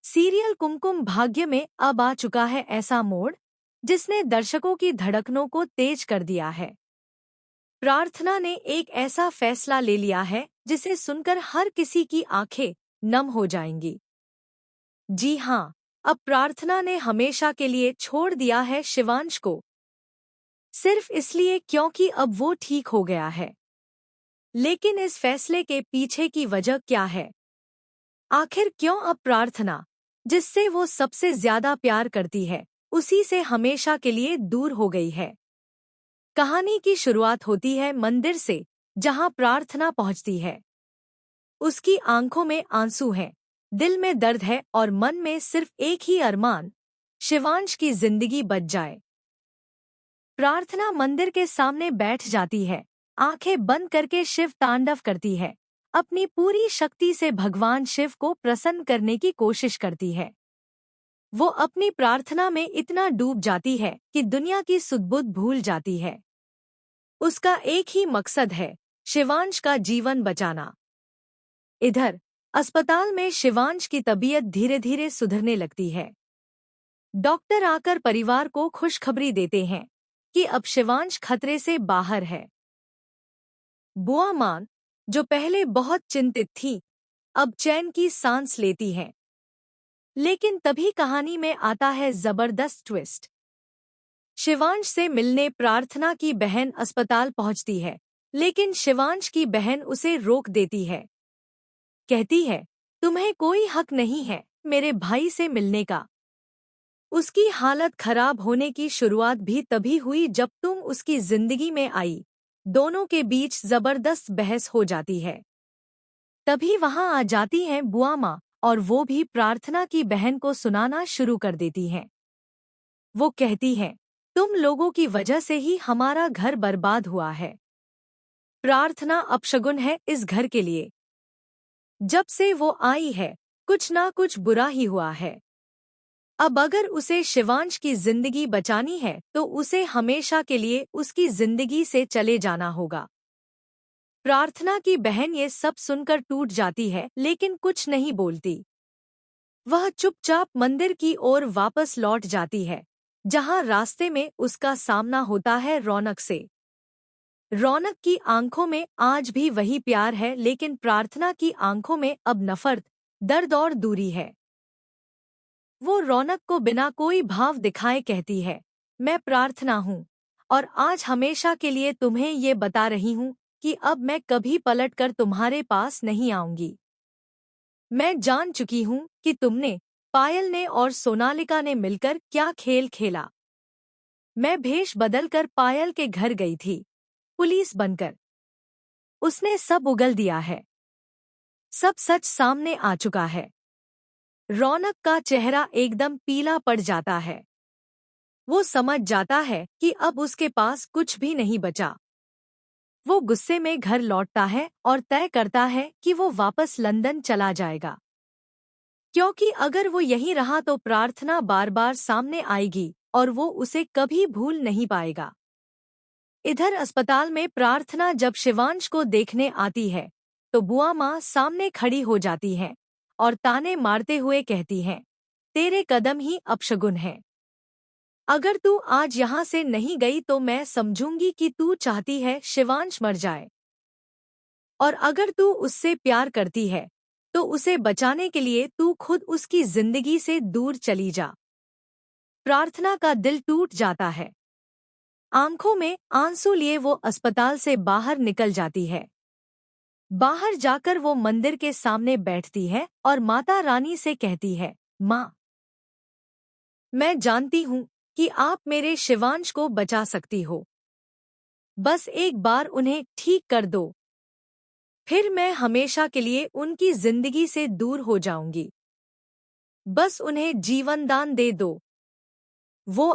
Serial Kumkum Bhagya में अब आ चुका है ऐसा मोड़ जिसने दर्शकों की धड़कनों को तेज कर दिया है। प्रार्थना ने एक ऐसा फैसला ले लिया है जिसे सुनकर हर किसी की आंखें नम हो जाएंगी। जी हाँ, अब प्रार्थना ने हमेशा के लिए छोड़ दिया है शिवांश को, सिर्फ इसलिए क्योंकि अब वो ठीक हो गया है। लेकिन इस फैसले के पीछे की वजह क्या है? आखिर क्यों अब प्रार्थना, जिससे वो सबसे ज्यादा प्यार करती है, उसी से हमेशा के लिए दूर हो गई है? कहानी की शुरुआत होती है मंदिर से, जहां प्रार्थना पहुंचती है। उसकी आंखों में आंसू हैं, दिल में दर्द है और मन में सिर्फ एक ही अरमान, शिवांश की जिंदगी बच जाए। प्रार्थना मंदिर के सामने बैठ जाती है, आंखें बंद करके शिव तांडव करती है, अपनी पूरी शक्ति से भगवान शिव को प्रसन्न करने की कोशिश करती है। वो अपनी प्रार्थना में इतना डूब जाती है कि दुनिया की सुध-बुध भूल जाती है। उसका एक ही मकसद है, शिवांश का जीवन बचाना। इधर अस्पताल में शिवांश की तबीयत धीरे धीरे सुधरने लगती है। डॉक्टर आकर परिवार को खुशखबरी देते हैं कि अब शिवांश खतरे से बाहर है। बुआ मान, जो पहले बहुत चिंतित थी, अब चैन की सांस लेती है। लेकिन तभी कहानी में आता है जबरदस्त ट्विस्ट। शिवांश से मिलने प्रार्थना की बहन अस्पताल पहुंचती है, लेकिन शिवांश की बहन उसे रोक देती है। कहती है, तुम्हें कोई हक नहीं है मेरे भाई से मिलने का। उसकी हालत खराब होने की शुरुआत भी तभी हुई जब तुम उसकी जिंदगी में आई। दोनों के बीच जबरदस्त बहस हो जाती है। तभी वहां आ जाती हैं बुआ माँ, और वो भी प्रार्थना की बहन को सुनाना शुरू कर देती हैं। वो कहती हैं, तुम लोगों की वजह से ही हमारा घर बर्बाद हुआ है। प्रार्थना अपशगुन है इस घर के लिए। जब से वो आई है, कुछ ना कुछ बुरा ही हुआ है। अब अगर उसे शिवांश की जिंदगी बचानी है तो उसे हमेशा के लिए उसकी जिंदगी से चले जाना होगा। प्रार्थना की बहन ये सब सुनकर टूट जाती है, लेकिन कुछ नहीं बोलती। वह चुपचाप मंदिर की ओर वापस लौट जाती है, जहां रास्ते में उसका सामना होता है रौनक से। रौनक की आंखों में आज भी वही प्यार है, लेकिन प्रार्थना की आंखों में अब नफरत, दर्द और दूरी है। वो रौनक को बिना कोई भाव दिखाए कहती है, मैं प्रार्थना हूँ, और आज हमेशा के लिए तुम्हें ये बता रही हूँ कि अब मैं कभी पलटकर तुम्हारे पास नहीं आऊंगी। मैं जान चुकी हूँ कि तुमने, पायल ने और सोनालिका ने मिलकर क्या खेल खेला। मैं भेष बदलकर पायल के घर गई थी, पुलिस बनकर। उसने सब उगल दिया है। सब सच सामने आ चुका है। रौनक का चेहरा एकदम पीला पड़ जाता है। वो समझ जाता है कि अब उसके पास कुछ भी नहीं बचा। वो गुस्से में घर लौटता है और तय करता है कि वो वापस लंदन चला जाएगा, क्योंकि अगर वो यहीं रहा तो प्रार्थना बार बार सामने आएगी और वो उसे कभी भूल नहीं पाएगा। इधर अस्पताल में प्रार्थना जब शिवांश को देखने आती है तो बुआ माँ सामने खड़ी हो जाती हैं और ताने मारते हुए कहती हैं, तेरे कदम ही अपशगुन हैं। अगर तू आज यहाँ से नहीं गई तो मैं समझूंगी कि तू चाहती है शिवांश मर जाए। और अगर तू उससे प्यार करती है तो उसे बचाने के लिए तू खुद उसकी जिंदगी से दूर चली जा। प्रार्थना का दिल टूट जाता है। आंखों में आंसू लिए वो अस्पताल से बाहर निकल जाती है। बाहर जाकर वो मंदिर के सामने बैठती है और माता रानी से कहती है, माँ, मैं जानती हूँ कि आप मेरे शिवांश को बचा सकती हो। बस एक बार उन्हें ठीक कर दो, फिर मैं हमेशा के लिए उनकी जिंदगी से दूर हो जाऊंगी। बस उन्हें जीवन दान दे दो। वो